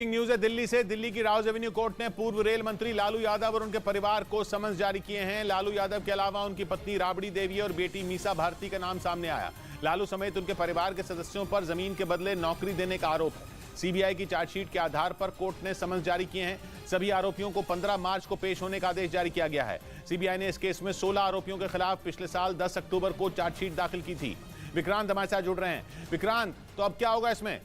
News है दिल्ली से। दिल्ली की राउज एवेन्यू कोर्ट ने पूर्व रेल मंत्री लालू यादव और उनके परिवार को समन्स जारी किए हैं। लालू यादव के अलावा उनकी पत्नी राबड़ी देवी और बेटी मीसा भारती का नाम सामने आया। लालू समेत उनके परिवार के सदस्यों पर जमीन के बदले नौकरी देने का आरोप है। सीबीआई की चार्जशीट के आधार पर कोर्ट ने समन्स जारी किए हैं। सभी आरोपियों को 15 मार्च को पेश होने का आदेश जारी किया गया है। सीबीआई ने इस केस में 16 आरोपियों के खिलाफ पिछले साल 10 अक्टूबर को चार्जशीट दाखिल की थी। विक्रांत हमारे साथ जुड़ रहे हैं। विक्रांत, तो अब क्या होगा इसमें?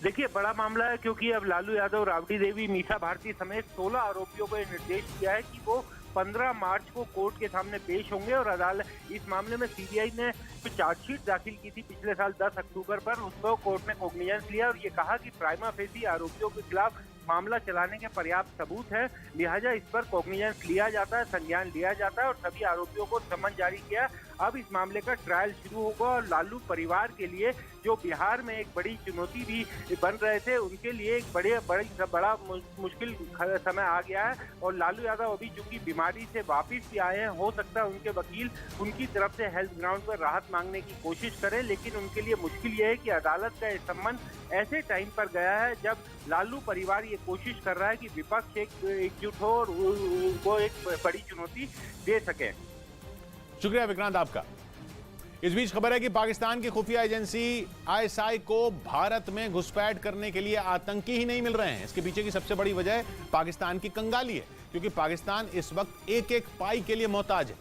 देखिए, बड़ा मामला है क्योंकि अब लालू यादव, राबड़ी देवी, मीसा भारती समेत 16 आरोपियों को निर्देश दिया है कि वो 15 मार्च को कोर्ट के सामने पेश होंगे और अदालत इस मामले में सीबीआई ने चार्जशीट दाखिल की थी पिछले साल 10 अक्टूबर पर। उसको कोर्ट ने कॉग्निजेंस लिया और ये कहा कि प्राइमा फेसी आरोपियों के खिलाफ मामला चलाने के पर्याप्त सबूत है, लिहाजा इस पर कॉग्निजेंस लिया जाता है, संज्ञान लिया जाता है और सभी आरोपियों को समन जारी किया। अब इस मामले का ट्रायल शुरू होगा और लालू परिवार के लिए, जो बिहार में एक बड़ी चुनौती भी बन रहे थे, उनके लिए एक बड़ा मुश्किल समय आ गया है। और लालू यादव अभी चूंकि बीमारी से वापिस भी आए हैं, हो सकता है उनके वकील उनकी तरफ से हेल्थ ग्राउंड पर राहत मांगने की कोशिश करें, लेकिन उनके लिए मुश्किल यह है कि अदालत का यह सम्मन ऐसे टाइम पर गया है जब लालू परिवार ये कोशिश कर रहा है कि विपक्ष एकजुट हो और वो एक बड़ी चुनौती दे सके। शुक्रिया विक्रांत आपका। इस बीच खबर है कि पाकिस्तान की खुफिया एजेंसी आईएसआई को भारत में घुसपैठ करने के लिए आतंकी ही नहीं मिल रहे हैं। इसके पीछे की सबसे बड़ी वजह पाकिस्तान की कंगाली है, क्योंकि पाकिस्तान इस वक्त एक एक पाई के लिए मोहताज है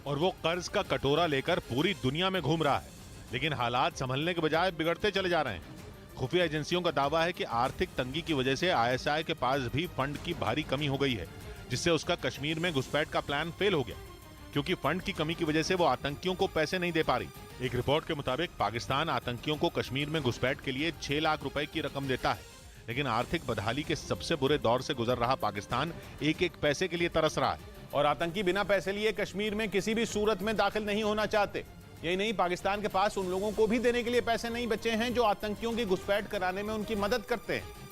और वो कर्ज का कटोरा लेकर पूरी दुनिया में घूम रहा है, लेकिन हालात संभलने के बजाय बिगड़ते चले जा रहे हैं। खुफिया एजेंसियों का दावा है कि आर्थिक तंगी की वजह से आईएसआई के पास भी फंड की भारी कमी हो गई है, जिससे उसका कश्मीर में घुसपैठ का प्लान फेल हो गया। क्योंकि फंड की कमी की वजह से वो आतंकियों को पैसे नहीं दे पा रही। एक रिपोर्ट के मुताबिक पाकिस्तान आतंकियों को कश्मीर में घुसपैठ के लिए 6 लाख रुपए की रकम देता है, लेकिन आर्थिक बदहाली के सबसे बुरे दौर से गुजर रहा पाकिस्तान एक एक पैसे के लिए तरस रहा है। और आतंकी बिना पैसे लिए कश्मीर में किसी भी सूरत में दाखिल नहीं होना चाहते। यही नहीं, पाकिस्तान के पास उन लोगों को भी देने के लिए पैसे नहीं बचे हैं जो आतंकियों की घुसपैठ कराने में उनकी मदद करते हैं।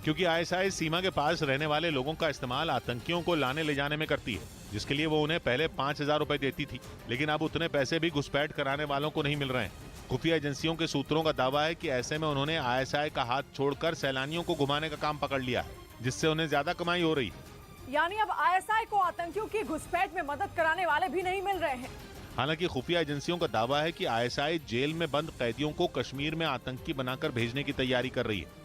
क्योंकि आईएसआई सीमा के पास रहने वाले लोगों का इस्तेमाल आतंकियों को लाने ले जाने में करती है, जिसके लिए वो उन्हें पहले 5,000 रुपए देती थी, लेकिन अब उतने पैसे भी घुसपैठ कराने वालों को नहीं मिल रहे हैं। खुफिया एजेंसियों के सूत्रों का दावा है कि ऐसे में उन्होंने आईएसआई का हाथ छोड़कर सैलानियों को घुमाने का काम पकड़ लिया है, जिससे उन्हें ज्यादा कमाई हो रही है। यानी अब आईएसआई को आतंकियों की घुसपैठ में मदद कराने वाले भी नहीं मिल रहे हैं। हालांकि खुफिया एजेंसियों का दावा है कि आईएसआई जेल में बंद कैदियों को कश्मीर में आतंकी बनाकर भेजने की तैयारी कर रही है।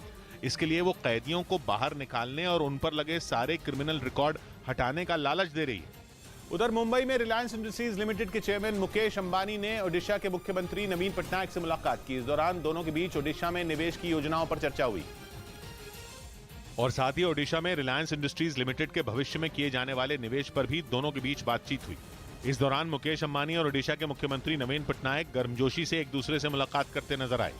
इसके लिए वो कैदियों को बाहर निकालने और उन पर लगे सारे क्रिमिनल रिकॉर्ड हटाने का लालच दे रही है। उधर मुंबई में रिलायंस इंडस्ट्रीज लिमिटेड के चेयरमैन मुकेश अंबानी ने ओडिशा के मुख्यमंत्री नवीन पटनायक से मुलाकात की। इस दौरान दोनों के बीच ओडिशा में निवेश की योजनाओं पर चर्चा हुई और साथ ही ओडिशा में रिलायंस इंडस्ट्रीज लिमिटेड के भविष्य में किए जाने वाले निवेश पर भी दोनों के बीच बातचीत हुई। इस दौरान मुकेश अंबानी और ओडिशा के मुख्यमंत्री नवीन पटनायक गर्मजोशी से एक दूसरे से मुलाकात करते नजर आए।